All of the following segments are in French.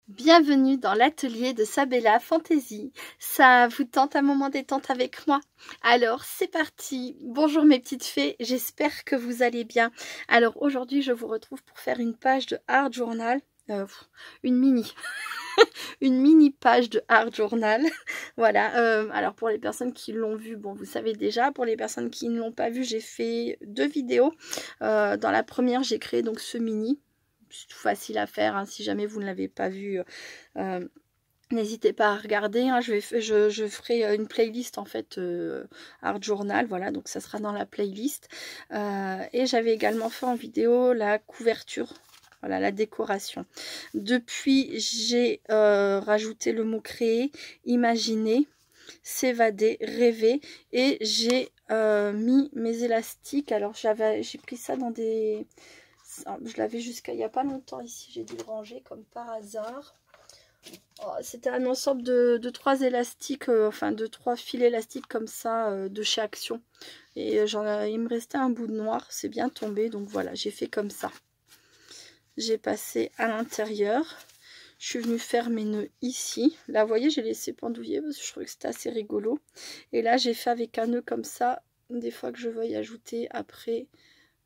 Bienvenue dans l'atelier de Sabella Fantasy. Ça vous tente un moment détente avec moi? Alors c'est parti. Bonjour mes petites fées, j'espère que vous allez bien. Alors aujourd'hui je vous retrouve pour faire une page de Art Journal, une mini page de Art Journal. Voilà, alors pour les personnes qui l'ont vu, bon vous savez déjà. Pour les personnes qui ne l'ont pas vu, j'ai fait 2 vidéos. Dans la première j'ai créé donc ce mini. C'est tout facile à faire, hein, si jamais vous ne l'avez pas vu, n'hésitez pas à regarder, hein. Je ferai une playlist en fait, Art Journal, voilà, donc ça sera dans la playlist. Et j'avais également fait en vidéo la couverture, voilà, la décoration. Depuis j'ai rajouté le mot créer, imaginer, s'évader, rêver, et j'ai mis mes élastiques. Alors j'ai pris ça dans des... Je l'avais jusqu'à il n'y a pas longtemps ici, j'ai dû le ranger comme par hasard. Oh, c'était un ensemble de 3 élastiques, enfin de 3 fils élastiques comme ça, de chez Action. Et il me restait un bout de noir, c'est bien tombé, donc voilà, j'ai fait comme ça. J'ai passé à l'intérieur. Je suis venue faire mes nœuds ici. Là, vous voyez, j'ai laissé pendouiller parce que je trouvais que c'était assez rigolo. Et là, j'ai fait avec un nœud comme ça, des fois que je veuille ajouter après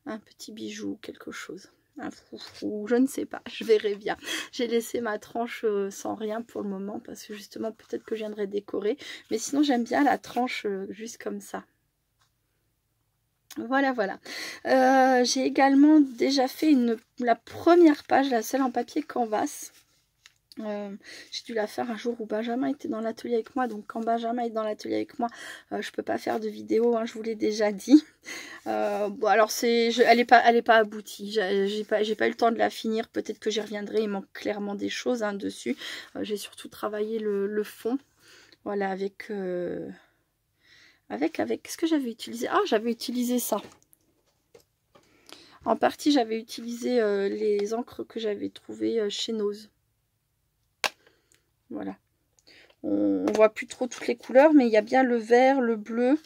un petit bijou, quelque chose, un foufou, je ne sais pas, je verrai bien. J'ai laissé ma tranche sans rien pour le moment parce que justement peut-être que je viendrai décorer, mais sinon j'aime bien la tranche juste comme ça. Voilà, voilà. J'ai également déjà fait la première page, la seule en papier canvas. J'ai dû la faire un jour où Benjamin était dans l'atelier avec moi, donc quand Benjamin est dans l'atelier avec moi, je peux pas faire de vidéo, hein, je vous l'ai déjà dit. Bon, alors elle est pas aboutie, j'ai pas eu le temps de la finir, peut-être que j'y reviendrai, il manque clairement des choses, hein, dessus. J'ai surtout travaillé le fond, voilà, avec qu'est-ce que j'avais utilisé? Ah, j'avais utilisé ça. En partie, j'avais utilisé les encres que j'avais trouvées chez Nose. Voilà. On voit plus trop toutes les couleurs, mais il y a bien le vert, le bleu,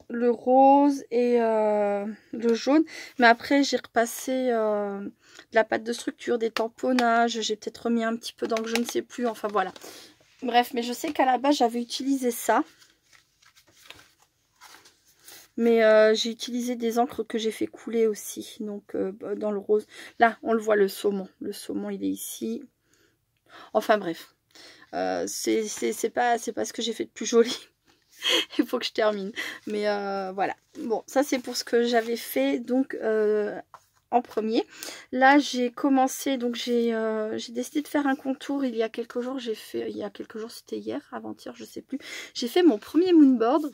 le rose et le jaune. Mais après, j'ai repassé de la pâte de structure, des tamponnages. J'ai peut-être remis un petit peu d'encre, je ne sais plus. Enfin, voilà. Bref, mais je sais qu'à la base, j'avais utilisé ça. Mais j'ai utilisé des encres que j'ai fait couler aussi. Donc, dans le rose. Là, on le voit, le saumon. Le saumon, il est ici. Enfin, bref. C'est pas ce que j'ai fait de plus joli. Il faut que je termine. Mais voilà. Bon, ça c'est pour ce que j'avais fait donc en premier. Là j'ai commencé, donc j'ai décidé de faire un contour il y a quelques jours. C'était hier, avant-hier, je sais plus. J'ai fait mon premier moonboard.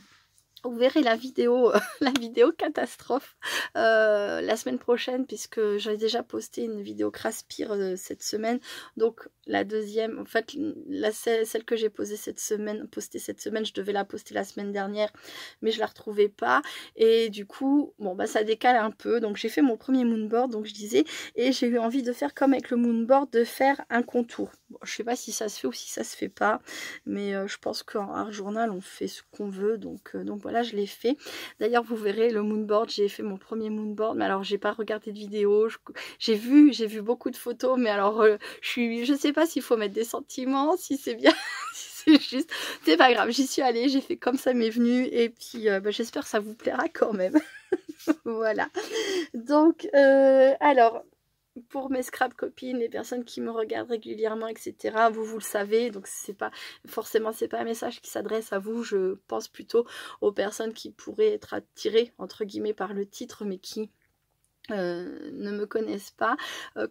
Vous verrez la vidéo, la vidéo catastrophe la semaine prochaine, puisque j'ai déjà posté une vidéo Craspire cette semaine. Donc la deuxième, en fait, celle que j'ai postée cette semaine, je devais la poster la semaine dernière, mais je la retrouvais pas. Et du coup, bon bah ça décale un peu. Donc j'ai fait mon premier moonboard, donc je disais, et j'ai eu envie de faire comme avec le moonboard, de faire un contour. Bon, je sais pas si ça se fait ou si ça se fait pas, mais je pense qu'en Art Journal on fait ce qu'on veut, donc voilà, je l'ai fait. D'ailleurs vous verrez le moonboard, j'ai fait mon premier moonboard, mais alors j'ai pas regardé de vidéo, j'ai vu beaucoup de photos, mais alors je sais pas s'il faut mettre des sentiments, si c'est bien, si c'est juste, c'est pas grave, j'y suis allée, j'ai fait comme ça m'est venu, et puis bah, j'espère que ça vous plaira quand même. Voilà, donc alors pour mes scrap copines, les personnes qui me regardent régulièrement, etc., vous le savez, donc c'est pas forcément, c'est pas un message qui s'adresse à vous, je pense plutôt aux personnes qui pourraient être attirées entre guillemets par le titre, mais qui ne me connaissent pas.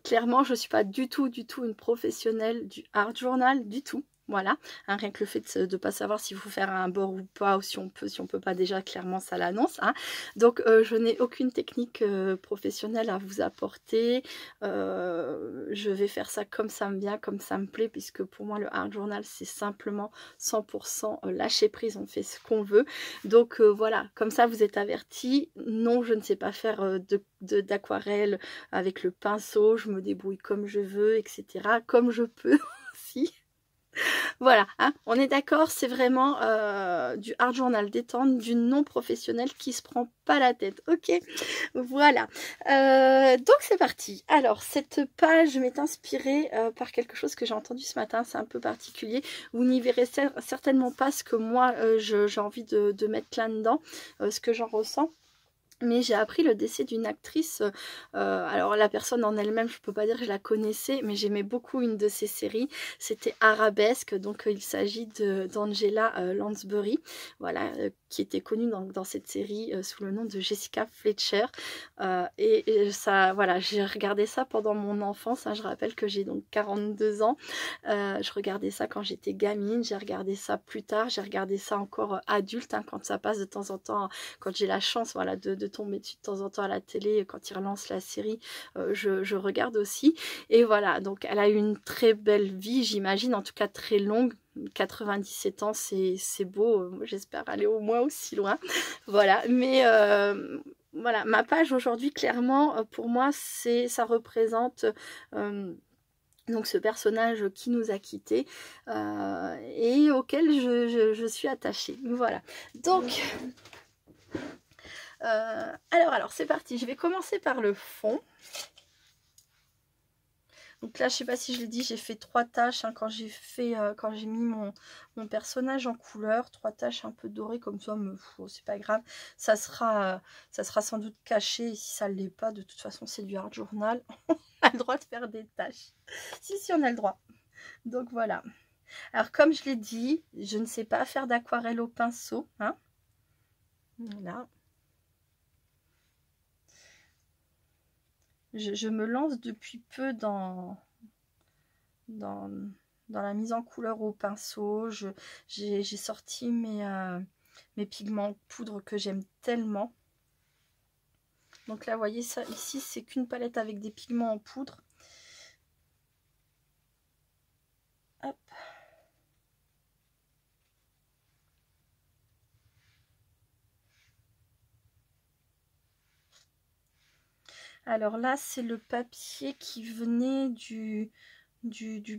Clairement, je suis pas du tout une professionnelle du Art Journal, du tout. Voilà, hein, rien que le fait de ne pas savoir s'il faut faire un bord ou pas, ou si on peut pas, déjà clairement ça l'annonce, hein. Donc je n'ai aucune technique professionnelle à vous apporter. Je vais faire ça comme ça me vient, comme ça me plaît, puisque pour moi le Art Journal c'est simplement 100% lâcher prise, on fait ce qu'on veut. Donc voilà, comme ça vous êtes avertis. Non, je ne sais pas faire d'aquarelle avec le pinceau, je me débrouille comme je veux, etc. Comme je peux aussi. Voilà, hein, on est d'accord, c'est vraiment du art journal détente, du non professionnel qui se prend pas la tête. Ok, voilà. Donc c'est parti. Alors cette page m'est inspirée par quelque chose que j'ai entendu ce matin, c'est un peu particulier. Vous n'y verrez certainement pas ce que moi j'ai envie de mettre là-dedans, ce que j'en ressens. Mais j'ai appris le décès d'une actrice, alors la personne en elle-même, je peux pas dire que je la connaissais, mais j'aimais beaucoup une de ses séries, c'était Arabesque, donc il s'agit d'Angela Lansbury, voilà, qui était connue dans cette série sous le nom de Jessica Fletcher, et ça, voilà, j'ai regardé ça pendant mon enfance, hein, je rappelle que j'ai donc 42 ans, je regardais ça quand j'étais gamine, j'ai regardé ça plus tard, j'ai regardé ça encore adulte, hein, quand ça passe de temps en temps, quand j'ai la chance, voilà, de tomber dessus de temps en temps à la télé, quand ils relancent la série, je regarde aussi. Et voilà, donc elle a eu une très belle vie, j'imagine, en tout cas très longue. 97 ans, c'est beau, j'espère aller au moins aussi loin. Voilà, mais voilà, ma page aujourd'hui, clairement, pour moi, ça représente... donc ce personnage qui nous a quittés et auquel je suis attachée. Voilà. Donc, alors c'est parti. Je vais commencer par le fond. Donc là, je sais pas si je l'ai dit, j'ai fait 3 taches hein, quand j'ai mis mon personnage en couleur, 3 taches un peu dorées comme ça, mais c'est pas grave. Ça sera sans doute caché. Et si ça ne l'est pas, de toute façon, c'est du art journal. On a le droit de faire des taches. Si, on a le droit. Donc voilà. Alors comme je l'ai dit, je ne sais pas faire d'aquarelle au pinceau. Hein. Voilà. Je me lance depuis peu dans la mise en couleur au pinceau. J'ai sorti mes pigments en poudre que j'aime tellement. Donc là, vous voyez ça ici, c'est qu'une palette avec des pigments en poudre. Hop. Alors là, c'est le papier qui venait du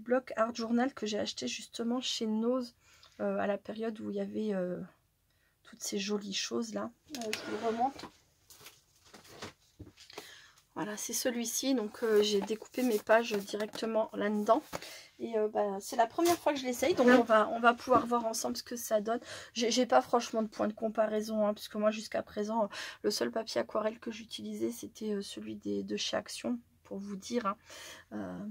bloc Art Journal que j'ai acheté justement chez Nose à la période où il y avait toutes ces jolies choses là. Je vous remonte. Voilà, c'est celui-ci. Donc j'ai découpé mes pages directement là-dedans. Et c'est la première fois que je l'essaye, donc on va pouvoir voir ensemble ce que ça donne. J'ai pas franchement de point de comparaison, hein, puisque moi jusqu'à présent, le seul papier aquarelle que j'utilisais, c'était celui de chez Action, pour vous dire. Hein.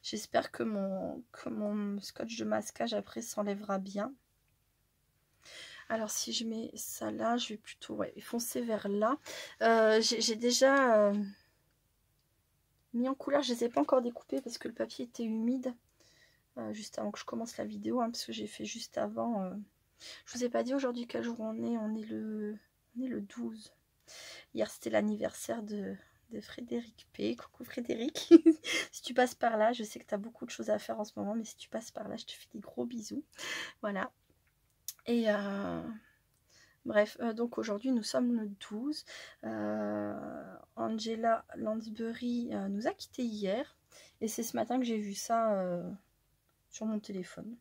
J'espère que mon scotch de masquage après s'enlèvera bien. Alors si je mets ça là, je vais plutôt foncer vers là. J'ai déjà mis en couleur, je ne les ai pas encore découpés parce que le papier était humide. Juste avant que je commence la vidéo, hein, parce que j'ai fait juste avant. Je vous ai pas dit aujourd'hui quel jour on est le 12. Hier c'était l'anniversaire de Frédéric P. Coucou Frédéric. Si tu passes par là, je sais que tu as beaucoup de choses à faire en ce moment, mais si tu passes par là, je te fais des gros bisous. Voilà. Et bref, donc aujourd'hui nous sommes le 12. Angela Lansbury nous a quittés hier. Et c'est ce matin que j'ai vu ça sur mon téléphone.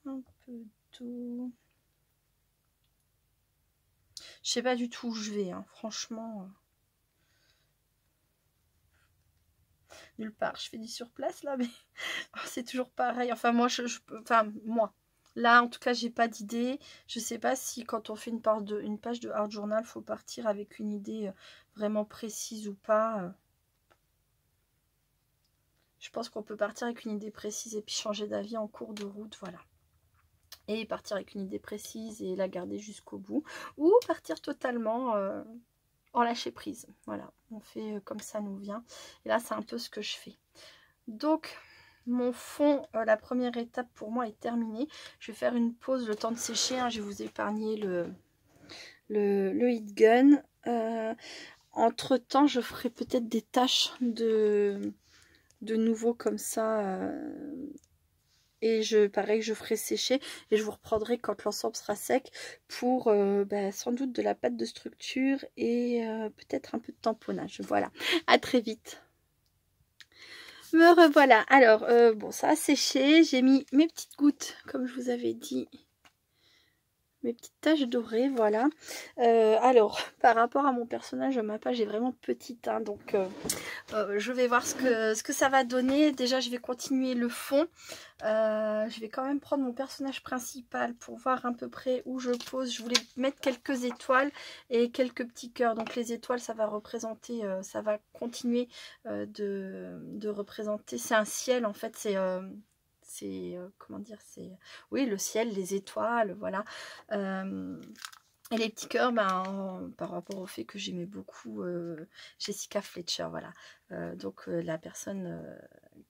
Un peu d'eau. Je sais pas du tout où je vais, hein. Franchement. Nulle part. Je fais du sur place là, mais c'est toujours pareil. Enfin, moi, moi. Là, en tout cas, j'ai pas d'idée. Je sais pas si quand on fait une page de art journal, faut partir avec une idée vraiment précise ou pas. Je pense qu'on peut partir avec une idée précise et puis changer d'avis en cours de route, voilà. Et partir avec une idée précise et la garder jusqu'au bout. Ou partir totalement en lâcher prise. Voilà, on fait comme ça nous vient. Et là, c'est un peu ce que je fais. Donc, mon fond, la première étape pour moi est terminée. Je vais faire une pause, le temps de sécher, hein. Je vais vous épargner le heat gun. Entre temps, je ferai peut-être des taches de nouveau comme ça. Et pareil, je ferai sécher et je vous reprendrai quand l'ensemble sera sec pour sans doute de la pâte de structure et peut-être un peu de tamponnage. Voilà, à très vite. Me revoilà. Alors, bon, ça a séché. J'ai mis mes petites gouttes, comme je vous avais dit. Mes petites taches dorées, voilà. Alors, par rapport à mon personnage, ma page est vraiment petite, hein, donc je vais voir ce que ça va donner. Déjà, je vais continuer le fond. Je vais quand même prendre mon personnage principal pour voir à peu près où je pose. Je voulais mettre quelques étoiles et quelques petits cœurs. Donc les étoiles, ça va représenter, ça va continuer de représenter. C'est un ciel en fait, c'est comment dire, c'est oui, le ciel, les étoiles, voilà. Et les petits cœurs, par rapport au fait que j'aimais beaucoup Jessica Fletcher, voilà. Donc la personne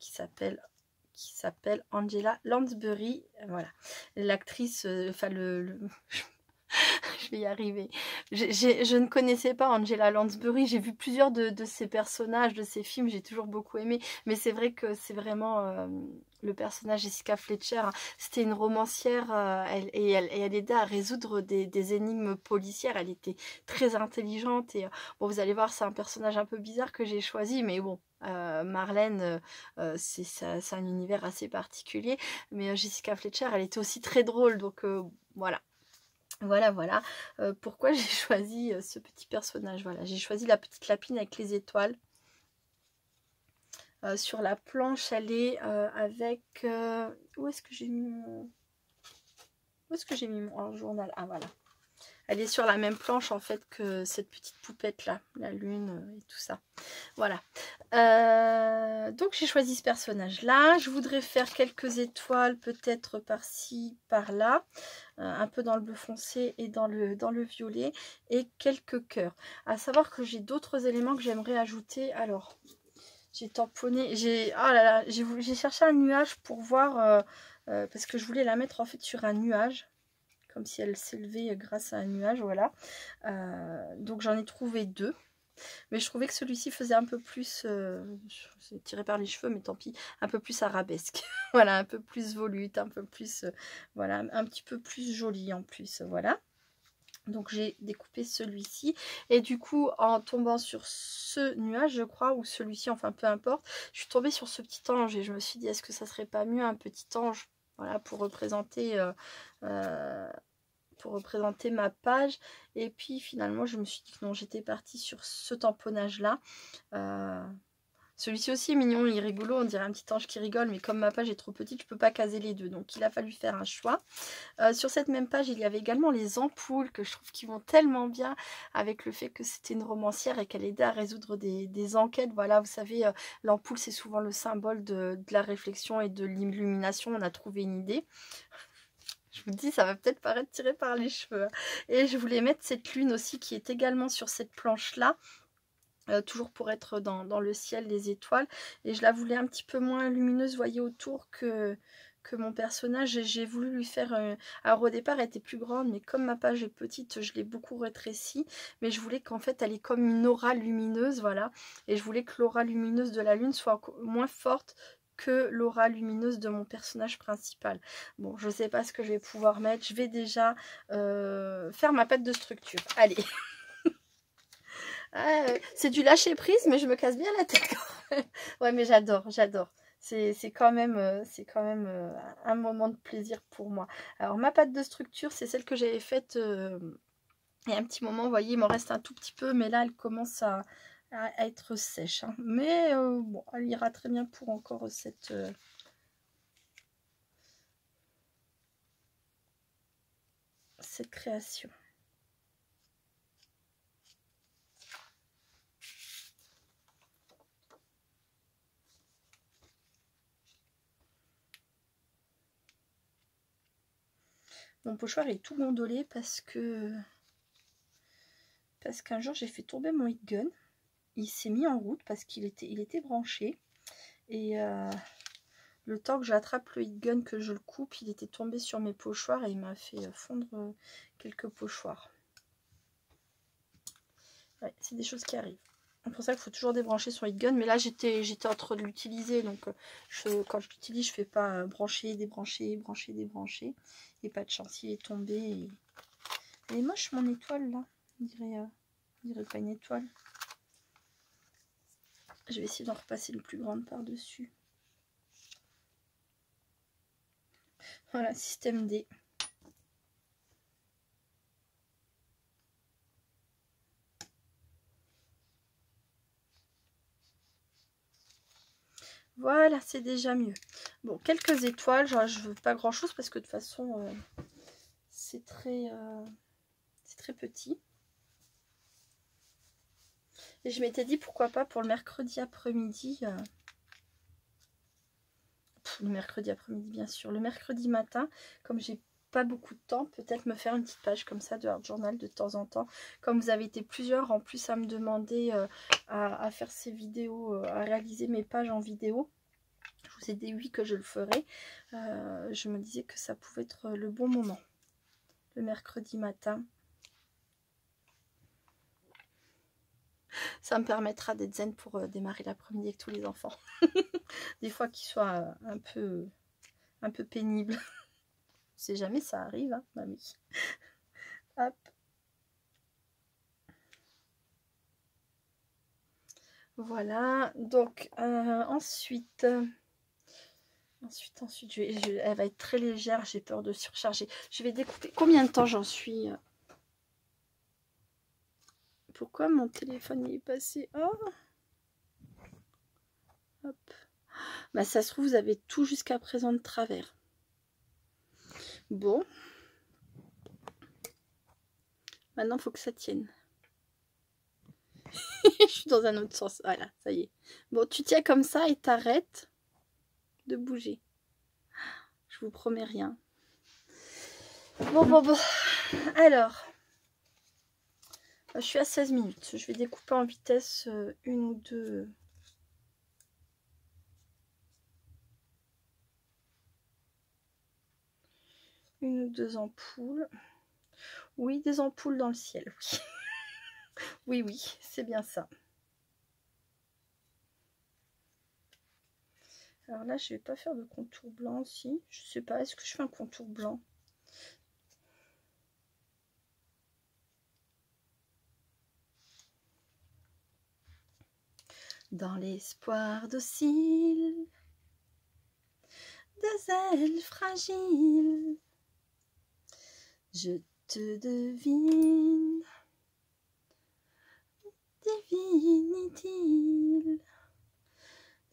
qui s'appelle Angela Lansbury, voilà. L'actrice, enfin je vais y arriver. Je ne connaissais pas Angela Lansbury. J'ai vu plusieurs de ses personnages, de ses films. J'ai toujours beaucoup aimé. Mais c'est vrai que c'est vraiment le personnage Jessica Fletcher. Hein. C'était une romancière et elle aidait à résoudre des énigmes policières. Elle était très intelligente. Et bon, vous allez voir, c'est un personnage un peu bizarre que j'ai choisi. Mais bon, Marlène, c'est un univers assez particulier. Mais Jessica Fletcher, elle était aussi très drôle. Donc voilà. Voilà. Pourquoi j'ai choisi ce petit personnage. Voilà, j'ai choisi la petite lapine avec les étoiles. Sur la planche, elle est avec... où est-ce que j'ai mis mon... Où est-ce que j'ai mis mon journal? Ah, voilà. Elle est sur la même planche, en fait, que cette petite poupette-là. La lune et tout ça. Voilà. Donc, j'ai choisi ce personnage-là. Je voudrais faire quelques étoiles, peut-être par-ci, par-là. Un peu dans le bleu foncé et dans le violet. Et quelques cœurs. À savoir que j'ai d'autres éléments que j'aimerais ajouter. Alors, j'ai tamponné. J'ai cherché un nuage pour voir... parce que je voulais la mettre, en fait, sur un nuage. Comme si elle s'élevait grâce à un nuage, voilà. Donc j'en ai trouvé deux. Mais je trouvais que celui-ci faisait un peu plus... c'est tiré par les cheveux, mais tant pis. Un peu plus arabesque. Voilà, un peu plus volute, un peu plus... voilà, un petit peu plus joli en plus, voilà. Donc j'ai découpé celui-ci. Et du coup, en tombant sur ce nuage, je crois, ou celui-ci, enfin peu importe, je suis tombée sur ce petit ange. Et je me suis dit, est-ce que ça serait pas mieux un petit ange, voilà, pour représenter ma page. Et puis finalement je me suis dit que non, j'étais partie sur ce tamponnage là. Celui-ci aussi est mignon, il est rigolo, on dirait un petit ange qui rigole, mais comme ma page est trop petite, je peux pas caser les deux, donc il a fallu faire un choix. Sur cette même page, il y avait également les ampoules que je trouve qui vont tellement bien avec le fait que c'était une romancière et qu'elle aidait à résoudre des enquêtes. Voilà, vous savez, l'ampoule c'est souvent le symbole de la réflexion et de l'illumination. On a trouvé une idée. Je vous dis, ça va peut-être paraître tiré par les cheveux. Et je voulais mettre cette lune aussi qui est également sur cette planche-là. Toujours pour être dans le ciel, les étoiles. Et je la voulais un petit peu moins lumineuse, vous voyez, autour que mon personnage. J'ai voulu lui faire... alors au départ, elle était plus grande, mais comme ma page est petite, je l'ai beaucoup rétrécie. Mais je voulais qu'en fait, elle ait comme une aura lumineuse, voilà. Et je voulais que l'aura lumineuse de la lune soit moins forte que l'aura lumineuse de mon personnage principal. Bon, je ne sais pas ce que je vais pouvoir mettre. Je vais déjà faire ma pâte de structure. Allez. C'est du lâcher prise, mais je me casse bien la tête. Ouais, mais j'adore. C'est quand même, un moment de plaisir pour moi. Alors, ma pâte de structure, c'est celle que j'avais faite il y a un petit moment. Vous voyez, il m'en reste un tout petit peu, mais là, elle commence à être sèche. Hein. Mais bon, elle ira très bien pour encore cette création. Mon pochoir est tout gondolé parce qu'un jour j'ai fait tomber mon heat gun. Il s'est mis en route parce qu'il était branché. Et Le temps que j'attrape le heat gun, que je le coupe, il était tombé sur mes pochoirs et il m'a fait fondre quelques pochoirs. Ouais, c'est des choses qui arrivent. C'est pour ça qu'il faut toujours débrancher son heat gun. Mais là, j'étais en train de l'utiliser. Donc, quand je l'utilise, je fais pas brancher, débrancher, brancher, débrancher. Et pas de chance, il est tombé. Et... Elle est moche, mon étoile, là. On dirait pas une étoile. Je vais essayer d'en repasser une plus grande par-dessus. Voilà, système D. Voilà, c'est déjà mieux. Bon, quelques étoiles. Genre, je veux pas grand-chose parce que de toute façon, c'est très petit. Et je m'étais dit pourquoi pas pour le mercredi après-midi. Le mercredi après-midi, bien sûr. Le mercredi matin, comme j'ai pas beaucoup de temps, peut-être me faire une petite page comme ça de Art Journal de temps en temps. Comme vous avez été plusieurs en plus à me demander à faire ces vidéos, à réaliser mes pages en vidéo. Je vous ai dit oui que je le ferai. Je me disais que ça pouvait être le bon moment. Le mercredi matin. Ça me permettra d'être zen pour démarrer l'après-midi avec tous les enfants. Des fois qu'ils soient un peu pénibles. On sait jamais, ça arrive, hein, mamie. Hop. Voilà, donc ensuite, elle va être très légère, j'ai peur de surcharger. Je vais découper. Combien de temps j'en suis? Pourquoi mon téléphone est passé? Oh, hop. Bah, ça se trouve, vous avez tout jusqu'à présent de travers. Bon. Maintenant, il faut que ça tienne. Je suis dans un autre sens. Voilà, ça y est. Bon, tu tiens comme ça et t'arrêtes de bouger. Je vous promets rien. Bon. Alors, je suis à 16 minutes. Je vais découper en vitesse une ou deux. Une ou deux ampoules. Oui, des ampoules dans le ciel. Oui. Oui, c'est bien ça. Alors là, je vais pas faire de contour blanc aussi. Je sais pas, est-ce que je fais un contour blanc? Dans l'espoir docile, des ailes fragiles, je te devine, divine idylle,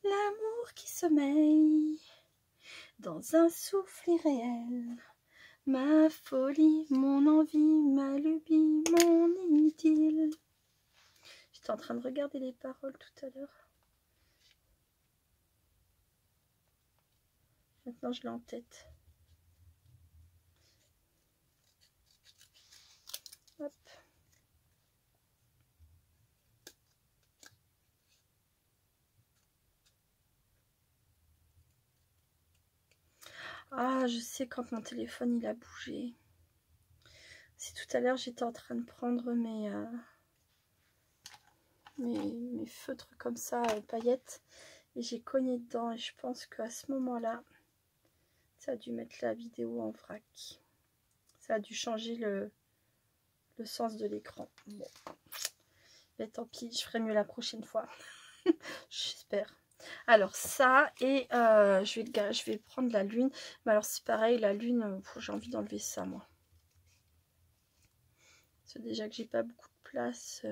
l'amour qui sommeille dans un souffle irréel, ma folie, mon envie, ma lubie, mon idylle. J'étais en train de regarder les paroles tout à l'heure. Maintenant, je l'ai en tête. Hop. Ah, je sais quand mon téléphone il a bougé. C'est tout à l'heure, j'étais en train de prendre mes feutres comme ça, paillettes. Et j'ai cogné dedans. Et je pense qu'à ce moment-là, ça a dû mettre la vidéo en vrac. Ça a dû changer le sens de l'écran. Bon. Mais tant pis, je ferai mieux la prochaine fois. J'espère. Alors ça, et je vais prendre la lune. Mais alors c'est pareil, la lune, j'ai envie d'enlever ça, moi. C'est déjà que j'ai pas beaucoup de place.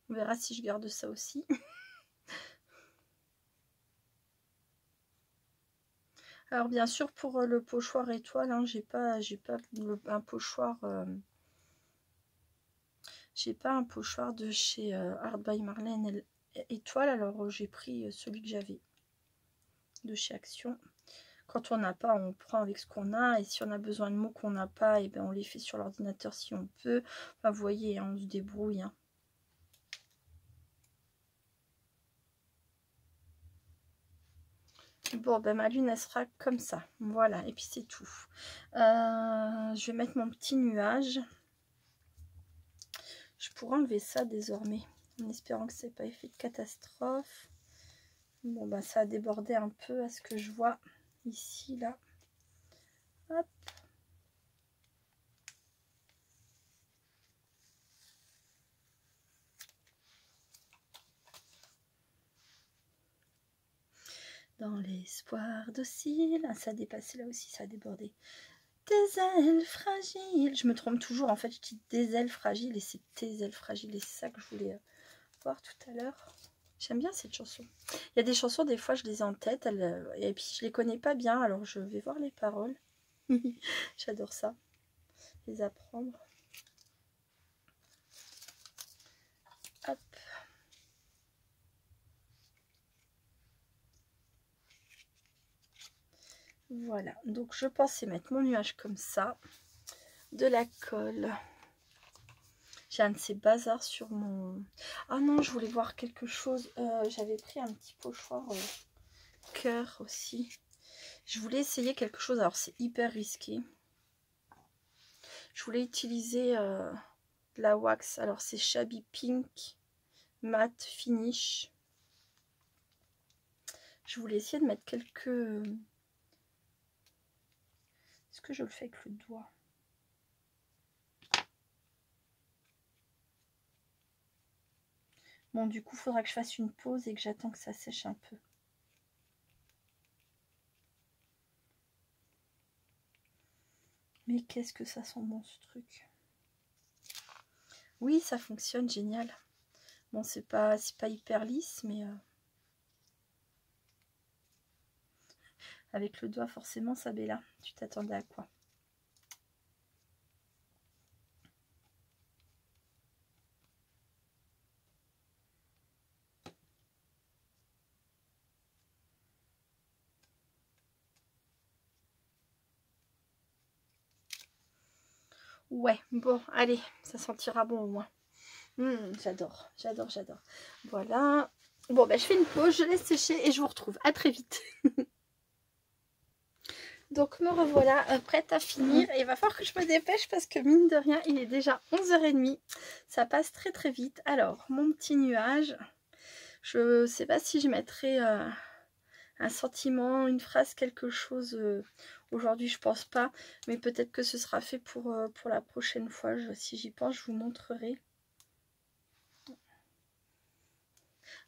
On verra si je garde ça aussi. Alors bien sûr pour le pochoir étoile, hein, j'ai pas un pochoir. J'ai pas un pochoir de chez Art by Marlène étoile, alors j'ai pris celui que j'avais. de chez Action. Quand on n'a pas, on prend avec ce qu'on a. Et si on a besoin de mots qu'on n'a pas, et ben on les fait sur l'ordinateur si on peut. Enfin, vous voyez, hein, on se débrouille. Hein. Bon, ben ma lune, elle sera comme ça. Voilà, et puis c'est tout. Je vais mettre mon petit nuage. Je pourrais enlever ça désormais, en espérant que ce n'est pas effet de catastrophe. Bon, ben ça a débordé un peu à ce que je vois ici, là. Hop. Dans l'espoir docile. Ah, ça a dépassé là aussi, ça a débordé. Tes ailes fragiles. Je me trompe toujours, en fait, je dis des ailes fragiles et c'est tes ailes fragiles. Et c'est ça que je voulais voir tout à l'heure. J'aime bien cette chanson. Il y a des chansons, des fois, je les ai en tête. Et puis, je les connais pas bien, alors je vais voir les paroles. J'adore ça. Les apprendre. Hop. Voilà, donc je pensais mettre mon nuage comme ça, de la colle. J'ai un de ces bazars sur mon... Ah non, je voulais voir quelque chose. J'avais pris un petit pochoir cœur aussi. Je voulais essayer quelque chose, alors c'est hyper risqué. Je voulais utiliser de la wax, alors c'est Shabby Pink Matte Finish. Je voulais essayer de mettre quelques... Est-ce que je le fais avec le doigt? Bon, du coup, il faudra que je fasse une pause et que j'attends que ça sèche un peu. Mais qu'est-ce que ça sent bon, ce truc? Oui, ça fonctionne, génial. Bon, c'est pas hyper lisse, mais... avec le doigt, forcément, Sabella. Tu t'attendais à quoi? Ouais, bon, allez, ça sentira bon au moins. J'adore, j'adore, j'adore. Voilà. Bon, ben, je fais une pause, je laisse sécher et je vous retrouve. À très vite. Donc, me revoilà prête à finir. Et il va falloir que je me dépêche parce que, mine de rien, il est déjà 11h30. Ça passe très, très vite. Alors, mon petit nuage. Je sais pas si je mettrai un sentiment, une phrase, quelque chose. Aujourd'hui, je pense pas. Mais peut-être que ce sera fait pour la prochaine fois. Si j'y pense, je vous montrerai.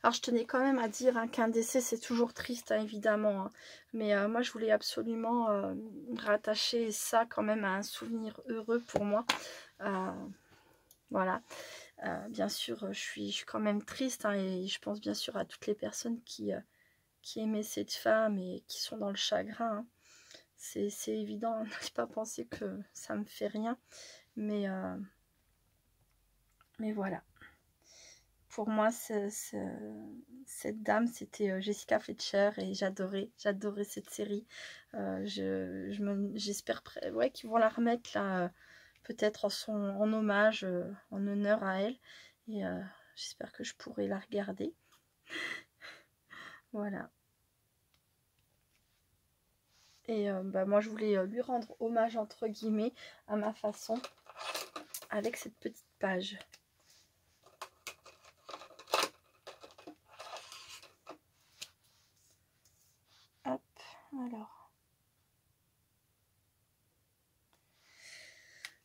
Alors, je tenais quand même à dire hein, qu'un décès, c'est toujours triste, hein, évidemment. Hein. Mais moi, je voulais absolument rattacher ça quand même à un souvenir heureux pour moi. Voilà. Bien sûr, je suis quand même triste. Hein, et je pense bien sûr à toutes les personnes qui aimaient cette femme et qui sont dans le chagrin. Hein. C'est évident. On n'arrive pas à penser que ça me fait rien. Mais voilà. Pour moi, cette dame, c'était Jessica Fletcher et j'adorais cette série. J'espère ouais, qu'ils vont la remettre là, peut-être en hommage, en honneur à elle. Et j'espère que je pourrai la regarder. Voilà. Et bah, moi, je voulais lui rendre hommage, entre guillemets, à ma façon, avec cette petite page. Hop, alors.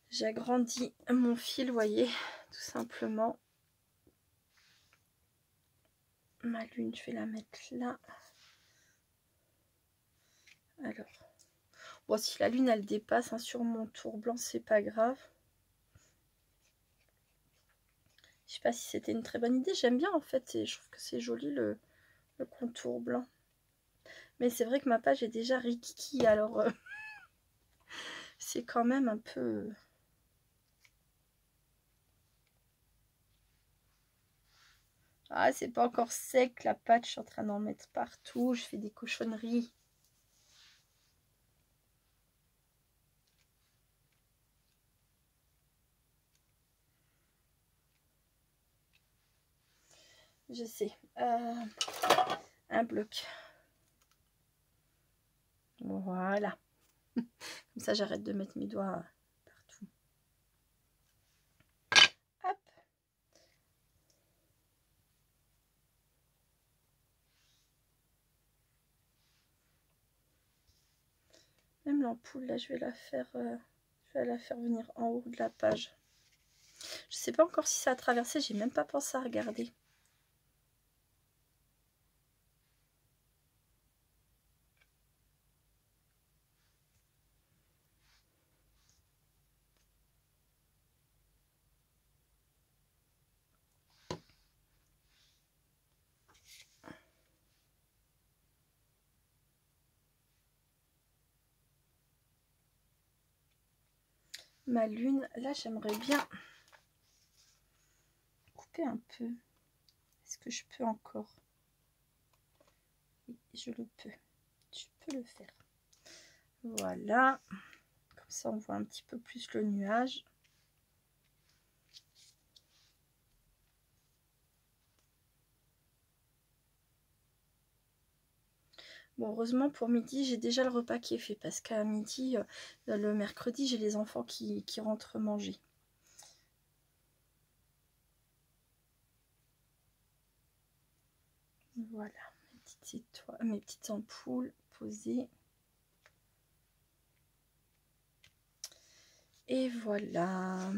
J'agrandis mon fil, vous voyez, tout simplement. Ma lune, je vais la mettre là. Alors, bon, si la lune, elle dépasse hein, sur mon tour blanc, c'est pas grave. Je sais pas si c'était une très bonne idée. J'aime bien, en fait, et je trouve que c'est joli, le contour blanc. Mais c'est vrai que ma page est déjà rikiki, alors c'est quand même un peu... Ah, c'est pas encore sec la pâte, je suis en train d'en mettre partout, je fais des cochonneries. Je sais. Un bloc. Voilà. Comme ça, j'arrête de mettre mes doigts partout. Hop. Même l'ampoule, là, je vais la faire venir en haut de la page. Je sais pas encore si ça a traversé, j'ai même pas pensé à regarder. Ma lune, là j'aimerais bien couper un peu. Est-ce que je peux encore? Oui, je le peux. Je peux le faire. Voilà. Comme ça on voit un petit peu plus le nuage. Bon, heureusement pour midi, j'ai déjà le repas qui est fait. Parce qu'à midi, le mercredi, j'ai les enfants qui rentrent manger. Voilà, mes petites ampoules posées. Et voilà.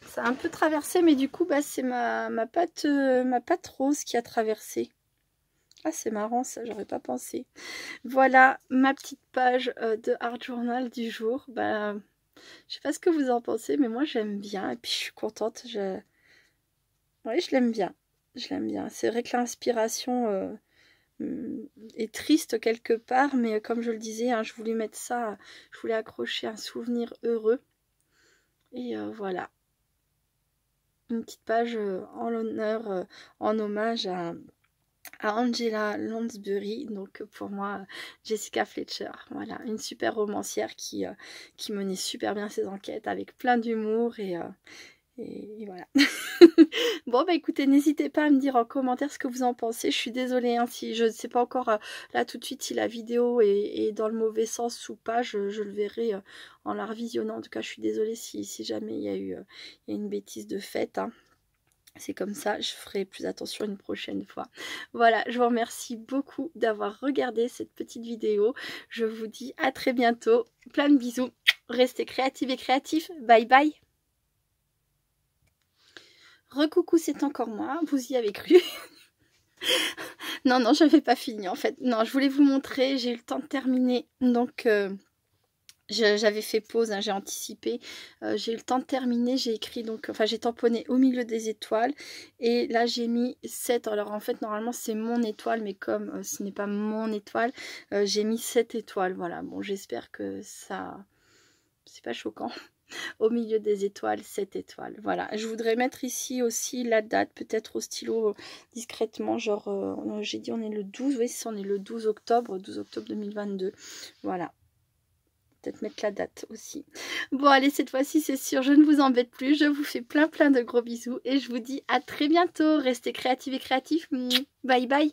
Ça a un peu traversé, mais du coup, bah, c'est ma pâte rose qui a traversé. Ah, c'est marrant, ça, j'aurais pas pensé. Voilà ma petite page de Art Journal du jour. Bah, je sais pas ce que vous en pensez, mais moi, j'aime bien. Et puis, je suis contente. Oui, je l'aime bien. Je l'aime bien. C'est vrai que l'inspiration est triste quelque part, mais comme je le disais, hein, je voulais mettre ça, je voulais accrocher un souvenir heureux. Et voilà. Une petite page en l'honneur, en hommage à Angela Lansbury, donc pour moi Jessica Fletcher, voilà, une super romancière qui menait super bien ses enquêtes avec plein d'humour et voilà. Bon bah écoutez, n'hésitez pas à me dire en commentaire ce que vous en pensez. Je suis désolée hein, si je ne sais pas encore là tout de suite si la vidéo est dans le mauvais sens ou pas, je le verrai en la revisionnant. En tout cas je suis désolée si jamais il y a une bêtise de faite hein. C'est comme ça, je ferai plus attention une prochaine fois. Voilà, je vous remercie beaucoup d'avoir regardé cette petite vidéo. Je vous dis à très bientôt. Plein de bisous. Restez créatifs et créatifs. Bye bye. Recoucou, c'est encore moi. Vous y avez cru. Non, je n'avais pas fini en fait. Non, je voulais vous montrer. J'ai eu le temps de terminer. Donc... j'avais fait pause, hein, j'ai anticipé, j'ai eu le temps de terminer, j'ai écrit donc, enfin j'ai tamponné au milieu des étoiles et là j'ai mis 7, alors en fait normalement c'est mon étoile mais comme ce n'est pas mon étoile, j'ai mis 7 étoiles, voilà, bon j'espère que ça, c'est pas choquant, au milieu des étoiles, 7 étoiles, voilà, je voudrais mettre ici aussi la date, peut-être au stylo discrètement, genre, j'ai dit on est le 12, oui on est le 12 octobre 2022, voilà. Peut-être mettre la date aussi. Bon allez, cette fois-ci c'est sûr, je ne vous embête plus. Je vous fais plein de gros bisous et je vous dis à très bientôt. Restez créatifs et créatifs. Bye bye.